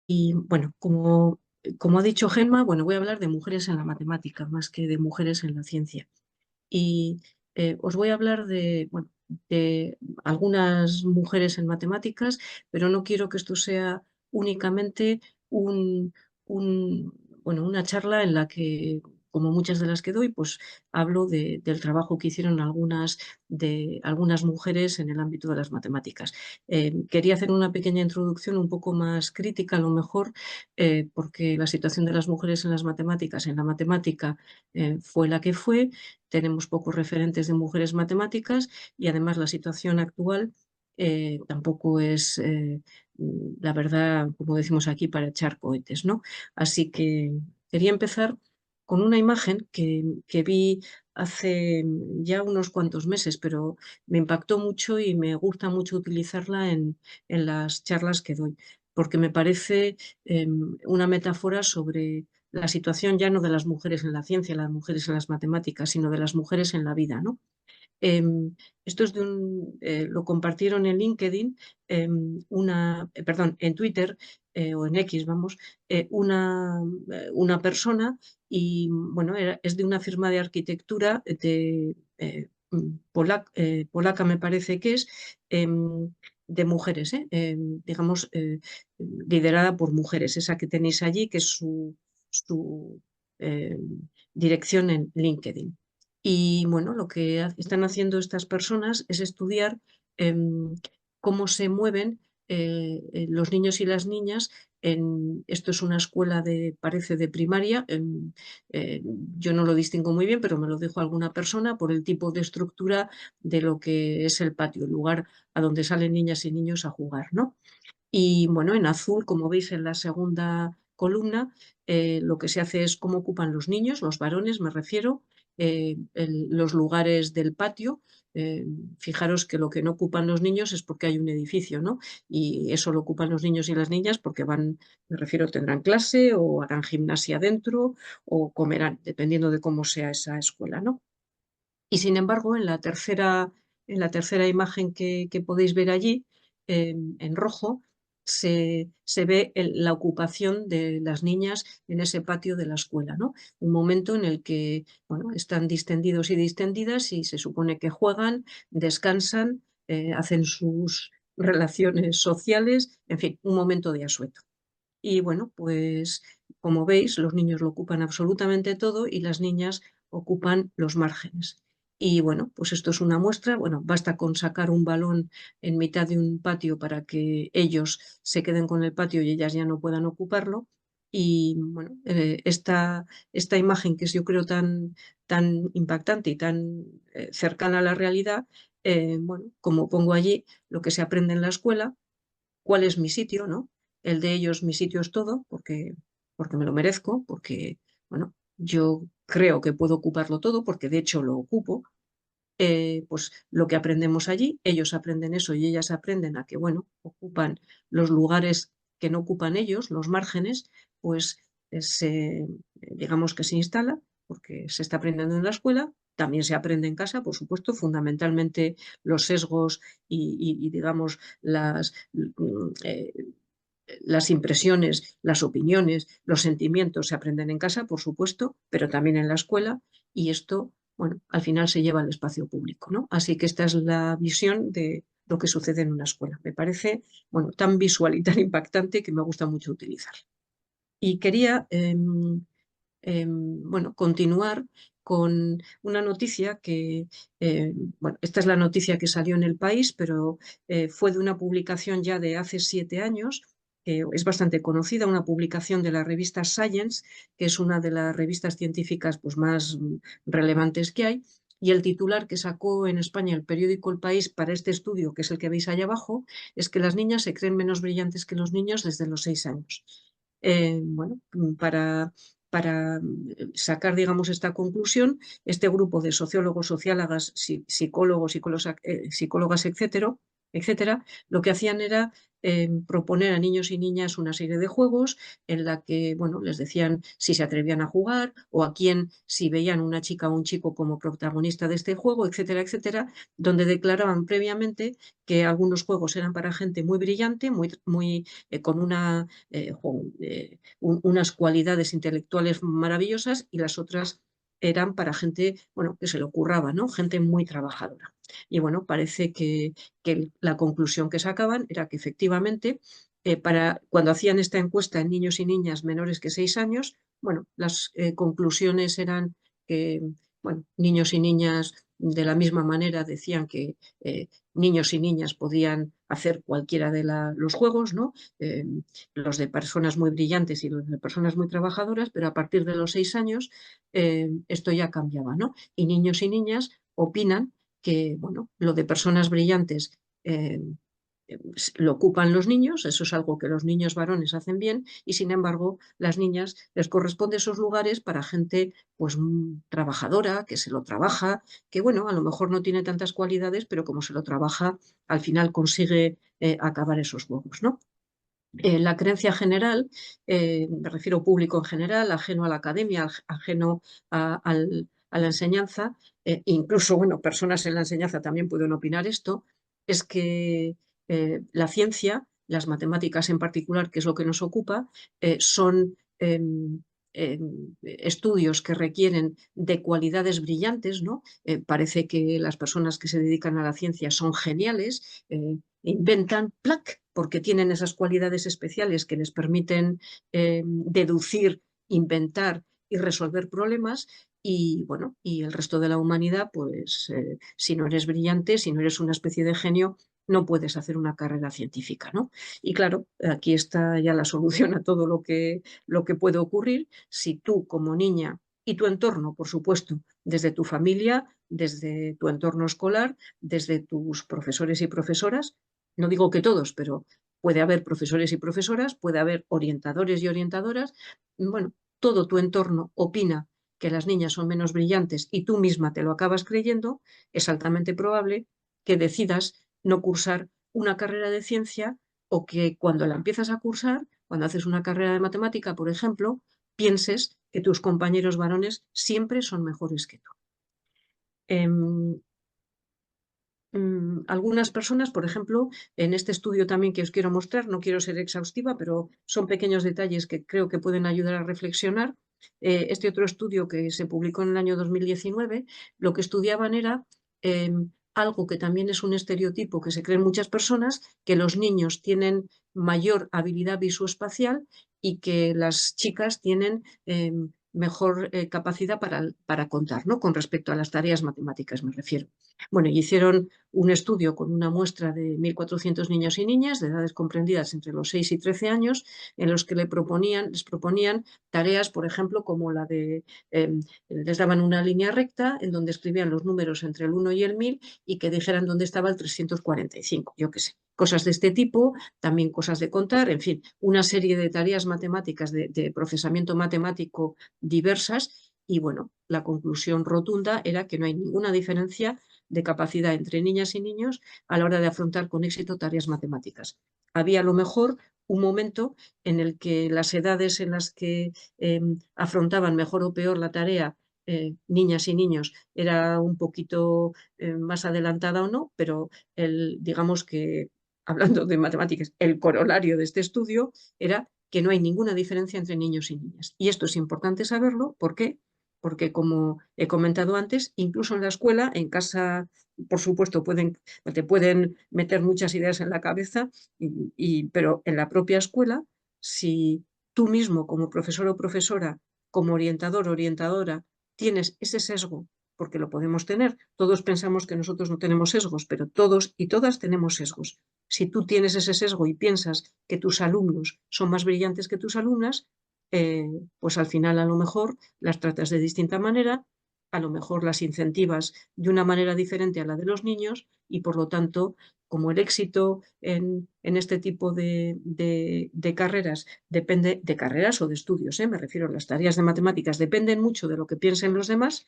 Y bueno, como ha dicho Gemma, bueno, voy a hablar de mujeres en la matemática más que de mujeres en la ciencia. Y os voy a hablar bueno, de algunas mujeres en matemáticas, pero no quiero que esto sea únicamente un, un- bueno, una charla en la que, como muchas de las que doy, pues hablo del trabajo que hicieron algunas mujeres en el ámbito de las matemáticas. Quería hacer una pequeña introducción un poco más crítica, a lo mejor, porque la situación de las mujeres en las matemáticas, en la matemática, fue la que fue. Tenemos pocos referentes de mujeres matemáticas y además la situación actual tampoco es, la verdad, como decimos aquí, para echar cohetes, ¿no? Así que quería empezar con una imagen que vi hace ya unos cuantos meses, pero me impactó mucho y me gusta mucho utilizarla en las charlas que doy, porque me parece una metáfora sobre la situación ya no de las mujeres en la ciencia, las mujeres en las matemáticas, sino de las mujeres en la vida, ¿no? Esto es lo compartieron en LinkedIn, perdón, en Twitter o en X, vamos, una persona y bueno, es de una firma de arquitectura polaca, me parece que es, de mujeres, digamos, liderada por mujeres, esa que tenéis allí, que es su dirección en LinkedIn. Y bueno, lo que están haciendo estas personas es estudiar cómo se mueven los niños y las niñas. Esto es una escuela parece de primaria. Yo no lo distingo muy bien, pero me lo dijo alguna persona por el tipo de estructura de lo que es el patio, el lugar a donde salen niñas y niños a jugar, ¿no? Y bueno, en azul, como veis en la segunda columna, lo que se hace es cómo ocupan los niños, los varones me refiero, los lugares del patio. Eh, Fijaros que lo que no ocupan los niños es porque hay un edificio, ¿no? Y eso lo ocupan los niños y las niñas porque van, me refiero, tendrán clase o harán gimnasia dentro o comerán, dependiendo de cómo sea esa escuela, ¿no? Y sin embargo, en la tercera imagen que podéis ver allí, en rojo, se ve la ocupación de las niñas en ese patio de la escuela, ¿no? Un momento en el que, bueno, están distendidos y distendidas y se supone que juegan, descansan, hacen sus relaciones sociales, en fin, un momento de asueto. Y bueno, pues como veis, los niños lo ocupan absolutamente todo y las niñas ocupan los márgenes. Y bueno, pues esto es una muestra. Bueno, basta con sacar un balón en mitad de un patio para que ellos se queden con el patio y ellas ya no puedan ocuparlo. Y bueno, esta imagen que es yo creo tan impactante y tan cercana a la realidad, bueno, como pongo allí lo que se aprende en la escuela, cuál es mi sitio, ¿no? El de ellos, mi sitio es todo, porque me lo merezco, porque, bueno, yo creo que puedo ocuparlo todo, porque de hecho lo ocupo. Pues lo que aprendemos allí, ellos aprenden eso y ellas aprenden a que, bueno, ocupan los lugares que no ocupan ellos, los márgenes, pues digamos que se instala, porque se está aprendiendo en la escuela, también se aprende en casa, por supuesto, fundamentalmente los sesgos digamos, las impresiones, las opiniones, los sentimientos se aprenden en casa, por supuesto, pero también en la escuela y esto, bueno, al final se lleva al espacio público, ¿no? Así que esta es la visión de lo que sucede en una escuela. Me parece, bueno, tan visual y tan impactante que me gusta mucho utilizar. Y quería, bueno, continuar con una noticia bueno, esta es la noticia que salió en El País, pero fue de una publicación ya de hace 7 años, que es bastante conocida, una publicación de la revista Science, que es una de las revistas científicas pues, más relevantes que hay. Y el titular que sacó en España el periódico El País para este estudio, que es el que veis allá abajo, es que las niñas se creen menos brillantes que los niños desde los 6 años. Bueno, para sacar, digamos, esta conclusión, este grupo de sociólogos, psicólogos, psicólogas, etcétera, lo que hacían era proponer a niños y niñas una serie de juegos en la que, bueno, les decían si se atrevían a jugar o a quién, si veían una chica o un chico como protagonista de este juego, etcétera, etcétera, donde declaraban previamente que algunos juegos eran para gente muy brillante, con unas cualidades intelectuales maravillosas y las otras eran para gente, bueno, que se le ocurraba, ¿no? Gente muy trabajadora. Y bueno, parece que la conclusión que sacaban era que efectivamente, cuando hacían esta encuesta en niños y niñas menores que 6 años, bueno, las conclusiones eran que, bueno, niños y niñas de la misma manera decían que niños y niñas podían hacer cualquiera de los juegos, ¿no? Los de personas muy brillantes y los de personas muy trabajadoras, pero a partir de los 6 años esto ya cambiaba, ¿no? Y niños y niñas opinan que, bueno, lo de personas brillantes eh, lo ocupan los niños, eso es algo que los niños varones hacen bien, y sin embargo, las niñas les corresponde esos lugares para gente pues trabajadora, que se lo trabaja, que bueno, a lo mejor no tiene tantas cualidades, pero como se lo trabaja, al final consigue acabar esos juegos, ¿no? La creencia general, me refiero público en general, ajeno a la academia, ajeno a la enseñanza, incluso, bueno, personas en la enseñanza también pueden opinar esto, es que la ciencia, las matemáticas en particular, que es lo que nos ocupa, son estudios que requieren de cualidades brillantes, ¿no? Parece que las personas que se dedican a la ciencia son geniales, inventan, ¡plac!, porque tienen esas cualidades especiales que les permiten deducir, inventar y resolver problemas. Y bueno, y el resto de la humanidad, pues si no eres brillante, si no eres una especie de genio, no puedes hacer una carrera científica, ¿no? Y claro, aquí está ya la solución a todo lo que puede ocurrir si tú como niña y tu entorno, por supuesto, desde tu familia, desde tu entorno escolar, desde tus profesores y profesoras, no digo que todos, pero puede haber profesores y profesoras, puede haber orientadores y orientadoras, bueno, todo tu entorno opina que las niñas son menos brillantes y tú misma te lo acabas creyendo, es altamente probable que decidas no cursar una carrera de ciencia o que cuando la empiezas a cursar, cuando haces una carrera de matemática, por ejemplo, pienses que tus compañeros varones siempre son mejores que tú. Algunas personas, por ejemplo, en este estudio también que os quiero mostrar, no quiero ser exhaustiva, pero son pequeños detalles que creo que pueden ayudar a reflexionar. Este otro estudio que se publicó en el año 2019, lo que estudiaban era algo que también es un estereotipo que se creen muchas personas, que los niños tienen mayor habilidad visoespacial y que las chicas tienen mejor capacidad para contar, ¿no? Con respecto a las tareas matemáticas, me refiero. Bueno, y hicieron un estudio con una muestra de 1.400 niños y niñas de edades comprendidas entre los 6 y 13 años, en los que les proponían tareas, por ejemplo, como la de, les daban una línea recta en donde escribían los números entre el 1 y el 1000 y que dijeran dónde estaba el 345, yo qué sé. Cosas de este tipo, también cosas de contar, en fin, una serie de tareas matemáticas de procesamiento matemático diversas. Y bueno, la conclusión rotunda era que no hay ninguna diferencia de capacidad entre niñas y niños a la hora de afrontar con éxito tareas matemáticas. Había a lo mejor un momento en el que las edades en las que afrontaban mejor o peor la tarea, niñas y niños, era un poquito más adelantada o no, pero digamos que, hablando de matemáticas, el corolario de este estudio era que no hay ninguna diferencia entre niños y niñas. Y esto es importante saberlo. ¿Por qué? Porque, como he comentado antes, incluso en la escuela, en casa, por supuesto, te pueden meter muchas ideas en la cabeza, pero en la propia escuela, si tú mismo como profesor o profesora, como orientador o orientadora, tienes ese sesgo, porque lo podemos tener, todos pensamos que nosotros no tenemos sesgos, pero todos y todas tenemos sesgos. Si tú tienes ese sesgo y piensas que tus alumnos son más brillantes que tus alumnas, pues al final a lo mejor las tratas de distinta manera, a lo mejor las incentivas de una manera diferente a la de los niños y por lo tanto, como el éxito en este tipo de carreras depende de carreras o de estudios, me refiero a las tareas de matemáticas, dependen mucho de lo que piensen los demás.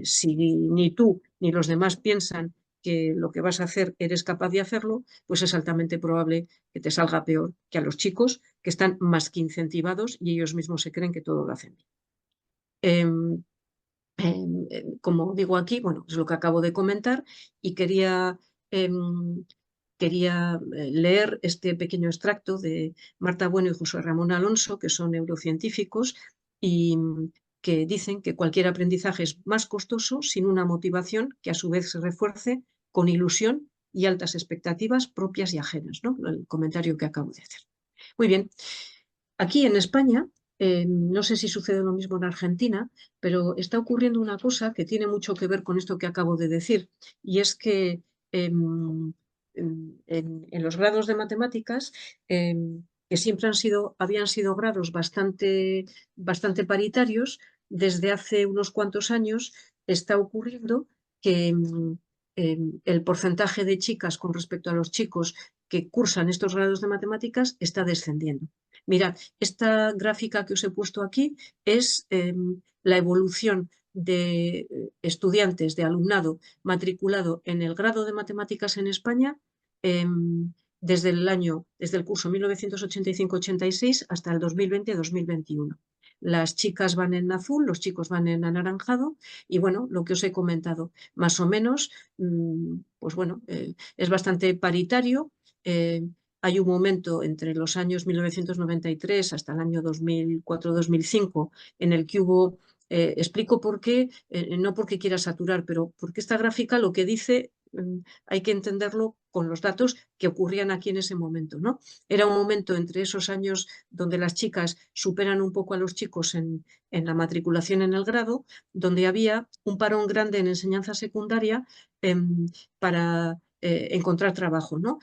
Si ni tú ni los demás piensan que lo que vas a hacer eres capaz de hacerlo, pues es altamente probable que te salga peor que a los chicos que están más que incentivados y ellos mismos se creen que todo lo hacen bien. Em, como digo aquí, bueno, es lo que acabo de comentar y em, quería leer este pequeño extracto de Marta Bueno y José Ramón Alonso, que son neurocientíficos y que dicen que cualquier aprendizaje es más costoso sin una motivación que a su vez se refuerce con ilusión y altas expectativas propias y ajenas, ¿no? El comentario que acabo de hacer. Muy bien. Aquí en España, no sé si sucede lo mismo en Argentina, pero está ocurriendo una cosa que tiene mucho que ver con esto que acabo de decir, y es que en los grados de matemáticas, que siempre habían sido grados bastante paritarios, desde hace unos cuantos años está ocurriendo que el porcentaje de chicas con respecto a los chicos que cursan estos grados de matemáticas está descendiendo. Mirad, esta gráfica que os he puesto aquí es la evolución de estudiantes, de alumnado matriculado en el grado de matemáticas en España desde el curso 1985-86 hasta el 2020-2021. Las chicas van en azul, los chicos van en anaranjado y bueno, lo que os he comentado, más o menos, pues bueno, es bastante paritario. Hay un momento entre los años 1993 hasta el año 2004-2005 en el que hubo, explico por qué, no porque quiera saturar, pero porque esta gráfica lo que dice hay que entenderlo con los datos que ocurrían aquí en ese momento, ¿no? Era un momento entre esos años donde las chicas superan un poco a los chicos en la matriculación en el grado, donde había un parón grande en enseñanza secundaria para encontrar trabajo, ¿no?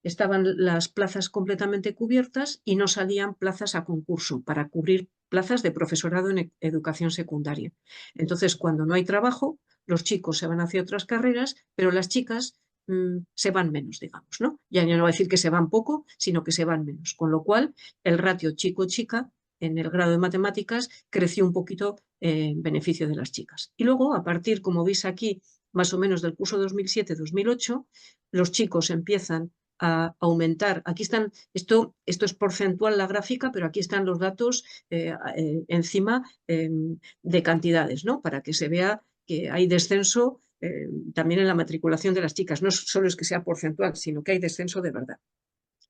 Estaban las plazas completamente cubiertas y no salían plazas a concurso para cubrir plazas de profesorado en educación secundaria. Entonces, cuando no hay trabajo, los chicos se van hacia otras carreras, pero las chicas se van menos, digamos, ¿no? Ya no voy a decir que se van poco, sino que se van menos. Con lo cual, el ratio chico-chica en el grado de matemáticas creció un poquito en beneficio de las chicas. Y luego, a partir, como veis aquí, más o menos del curso 2007-2008, los chicos empiezan a aumentar. Aquí están, esto es porcentual la gráfica, pero aquí están los datos encima de cantidades, ¿no? Para que se vea que hay descenso también en la matriculación de las chicas. No solo es que sea porcentual, sino que hay descenso de verdad.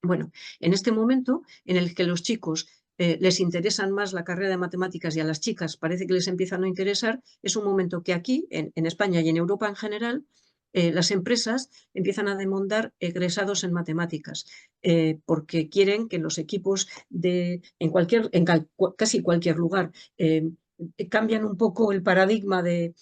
Bueno, en este momento en el que los chicos les interesan más la carrera de matemáticas y a las chicas parece que les empieza a no interesar, es un momento que aquí, en España y en Europa en general, las empresas empiezan a demandar egresados en matemáticas, porque quieren que los equipos casi cualquier lugar cambian un poco el paradigma de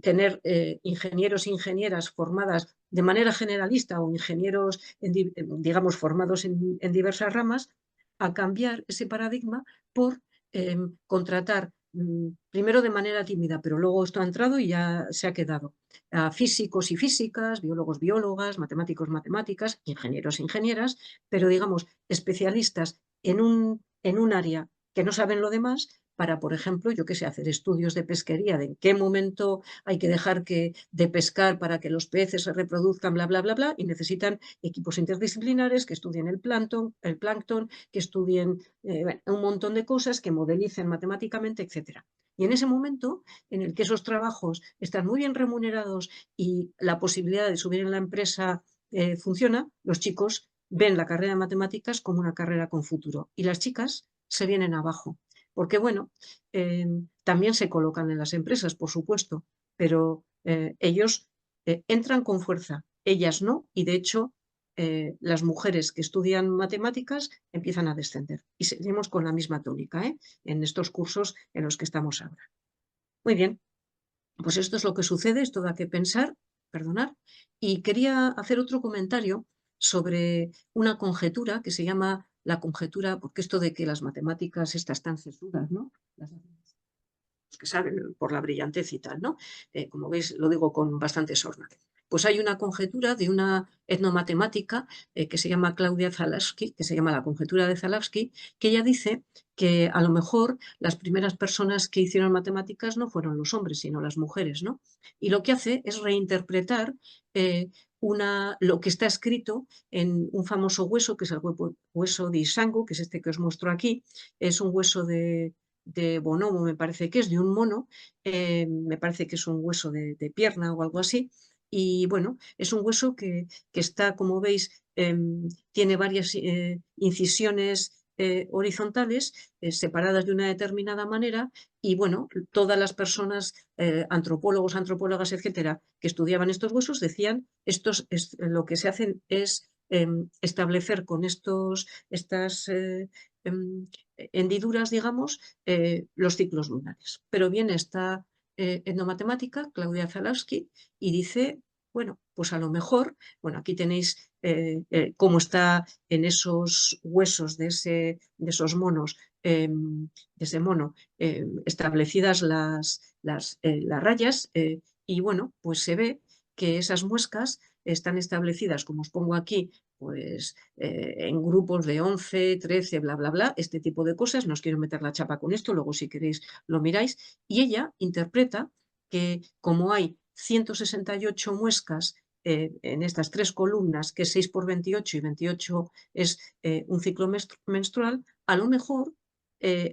tener ingenieros e ingenieras formadas de manera generalista o ingenieros, digamos, formados en diversas ramas, a cambiar ese paradigma por contratar primero de manera tímida, pero luego esto ha entrado y ya se ha quedado, a físicos y físicas, biólogos, biólogas, matemáticos, matemáticas, ingenieros, ingenieras, pero digamos, especialistas en un área que no saben lo demás para, por ejemplo, yo qué sé, hacer estudios de pesquería, de en qué momento hay que dejar de pescar para que los peces se reproduzcan, bla, bla, bla, bla, y necesitan equipos interdisciplinares que estudien el plancton que estudien bueno, un montón de cosas, que modelicen matemáticamente, etc. Y en ese momento en el que esos trabajos están muy bien remunerados y la posibilidad de subir en la empresa funciona, los chicos ven la carrera de matemáticas como una carrera con futuro y las chicas se vienen abajo. Porque, bueno, también se colocan en las empresas, por supuesto, pero ellos entran con fuerza, ellas no, y de hecho las mujeres que estudian matemáticas empiezan a descender. Y seguimos con la misma tónica en estos cursos en los que estamos ahora. Muy bien, pues esto es lo que sucede, esto da que pensar, perdonar, y quería hacer otro comentario sobre una conjetura que se llama la conjetura, porque esto de que las matemáticas estas tan sesudas, ¿no? Los que saben por la brillantez y tal, ¿no? Como veis, lo digo con bastante sorna. Pues hay una conjetura de una etnomatemática que se llama Claudia Zalewski, que se llama la conjetura de Zalewski, que ella dice que a lo mejor las primeras personas que hicieron matemáticas no fueron los hombres, sino las mujeres, ¿no? Y lo que hace es reinterpretar lo que está escrito en un famoso hueso, que es el hueso de Isango, que es este que os muestro aquí. Es un hueso de bonobo, me parece que es, de un mono, me parece que es un hueso de pierna o algo así. Y bueno, es un hueso que está, como veis, tiene varias incisiones horizontales separadas de una determinada manera y bueno, todas las personas, antropólogos, antropólogas, etcétera, que estudiaban estos huesos decían, lo que se hacen es establecer con estas hendiduras, digamos, los ciclos lunares. Pero viene esta etnomatemática, Claudia Zalewski, y dice, bueno, pues a lo mejor, bueno, aquí tenéis cómo está en esos huesos de esos monos, de ese mono, establecidas las rayas, y bueno, pues se ve que esas muescas están establecidas, como os pongo aquí, pues en grupos de 11, 13, bla, bla, bla, este tipo de cosas. No os quiero meter la chapa con esto, luego si queréis lo miráis. Y ella interpreta que como hay 168 muescas en estas tres columnas, que es 6 por 28 y 28 es un ciclo menstrual, a lo mejor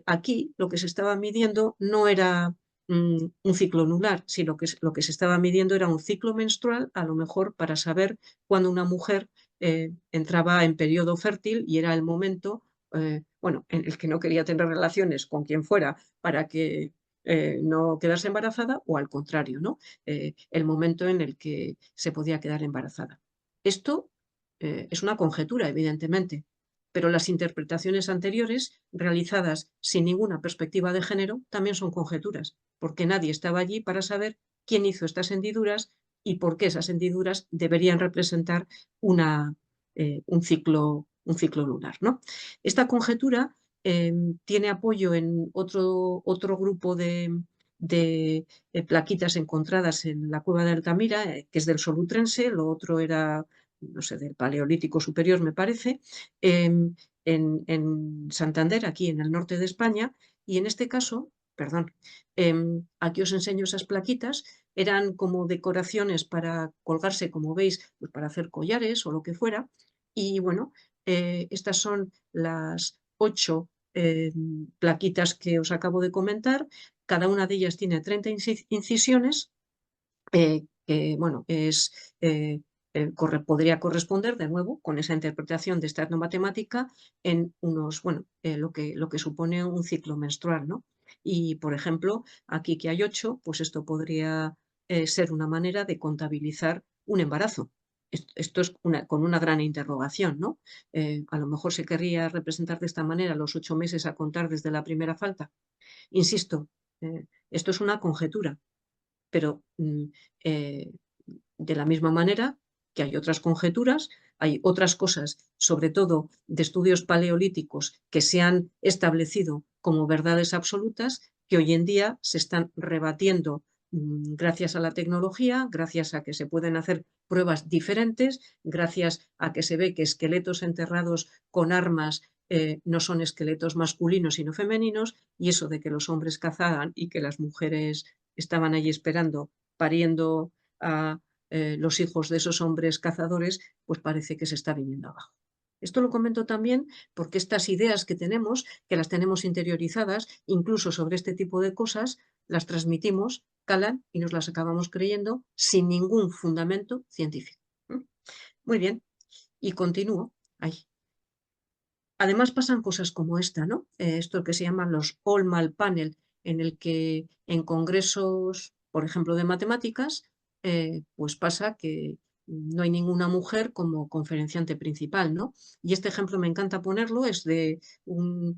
aquí lo que se estaba midiendo no era un ciclo lunar, sino que lo que se estaba midiendo era un ciclo menstrual, a lo mejor para saber cuándo una mujer entraba en periodo fértil y era el momento, bueno, en el que no quería tener relaciones con quien fuera para que no quedarse embarazada o al contrario, ¿no? El momento en el que se podía quedar embarazada. Esto es una conjetura, evidentemente, pero las interpretaciones anteriores, realizadas sin ninguna perspectiva de género, también son conjeturas, porque nadie estaba allí para saber quién hizo estas hendiduras y por qué esas hendiduras deberían representar un ciclo lunar, ¿no? Esta conjetura tiene apoyo en otro grupo de plaquitas encontradas en la cueva de Altamira, que es del Solutrense, lo otro era, no sé, del Paleolítico Superior, me parece, en Santander, aquí en el norte de España, y en este caso, perdón, aquí os enseño esas plaquitas, eran como decoraciones para colgarse, como veis, pues para hacer collares o lo que fuera, y bueno, estas son las 8 plaquitas que os acabo de comentar, cada una de ellas tiene 30 incisiones, que bueno, podría corresponder de nuevo con esa interpretación de esta etnomatemática en unos, bueno, lo que supone un ciclo menstrual, ¿no? Y, por ejemplo, aquí que hay 8, pues esto podría ser una manera de contabilizar un embarazo. Esto es con una gran interrogación, ¿no? A lo mejor se querría representar de esta manera los 8 meses a contar desde la primera falta. Insisto, esto es una conjetura, pero de la misma manera que hay otras conjeturas, hay otras cosas, sobre todo de estudios paleolíticos, que se han establecido como verdades absolutas, que hoy en día se están rebatiendo gracias a la tecnología, gracias a que se pueden hacer pruebas diferentes, gracias a que se ve que esqueletos enterrados con armas no son esqueletos masculinos sino femeninos, y eso de que los hombres cazaban y que las mujeres estaban allí esperando, pariendo a los hijos de esos hombres cazadores, pues parece que se está viniendo abajo. Esto lo comento también porque estas ideas que tenemos, que las tenemos interiorizadas, incluso sobre este tipo de cosas, las transmitimos, calan y nos las acabamos creyendo sin ningún fundamento científico. Muy bien, y continúo. Ahí. Además pasan cosas como esta, ¿no? Esto que se llaman los All-Mal Panel, en el que en congresos, por ejemplo, de matemáticas, pues pasa que no hay ninguna mujer como conferenciante principal, ¿no? Y este ejemplo me encanta ponerlo, es de un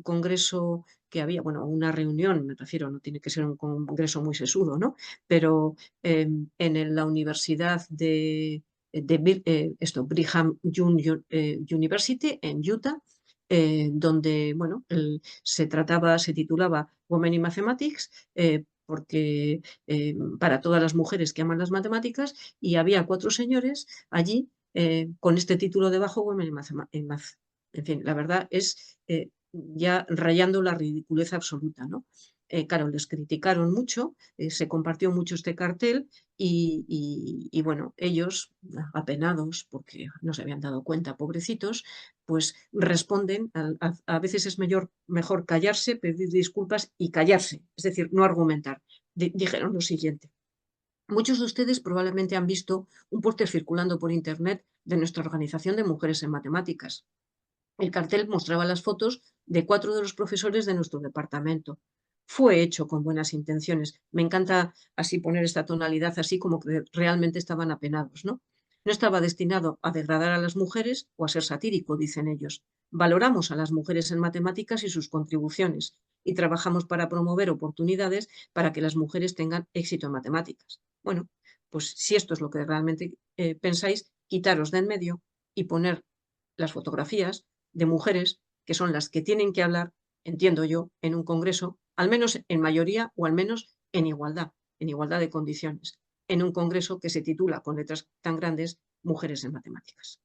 congreso que había, bueno, una reunión, me refiero, no tiene que ser un congreso muy sesudo, ¿no? Pero en la Universidad de Brigham Young University en Utah, donde bueno, se titulaba Women in Mathematics, porque para todas las mujeres que aman las matemáticas, y había 4 señores allí con este título debajo, Women in Math. En fin, la verdad es ya rayando la ridiculez absoluta, ¿no? Claro, les criticaron mucho, se compartió mucho este cartel y bueno, ellos, apenados, porque no se habían dado cuenta, pobrecitos, pues responden, a veces es mejor callarse, pedir disculpas y callarse, es decir, no argumentar. Dijeron lo siguiente: muchos de ustedes probablemente han visto un póster circulando por Internet de nuestra organización de mujeres en matemáticas. El cartel mostraba las fotos de 4 de los profesores de nuestro departamento. Fue hecho con buenas intenciones. Me encanta así poner esta tonalidad, así como que realmente estaban apenados, ¿no? No estaba destinado a degradar a las mujeres o a ser satírico, dicen ellos. Valoramos a las mujeres en matemáticas y sus contribuciones y trabajamos para promover oportunidades para que las mujeres tengan éxito en matemáticas. Bueno, pues si esto es lo que realmente pensáis, quitaros de en medio y poner las fotografías de mujeres que son las que tienen que hablar, entiendo yo, en un congreso, al menos en mayoría o al menos en igualdad de condiciones, en un congreso que se titula con letras tan grandes Mujeres en Matemáticas.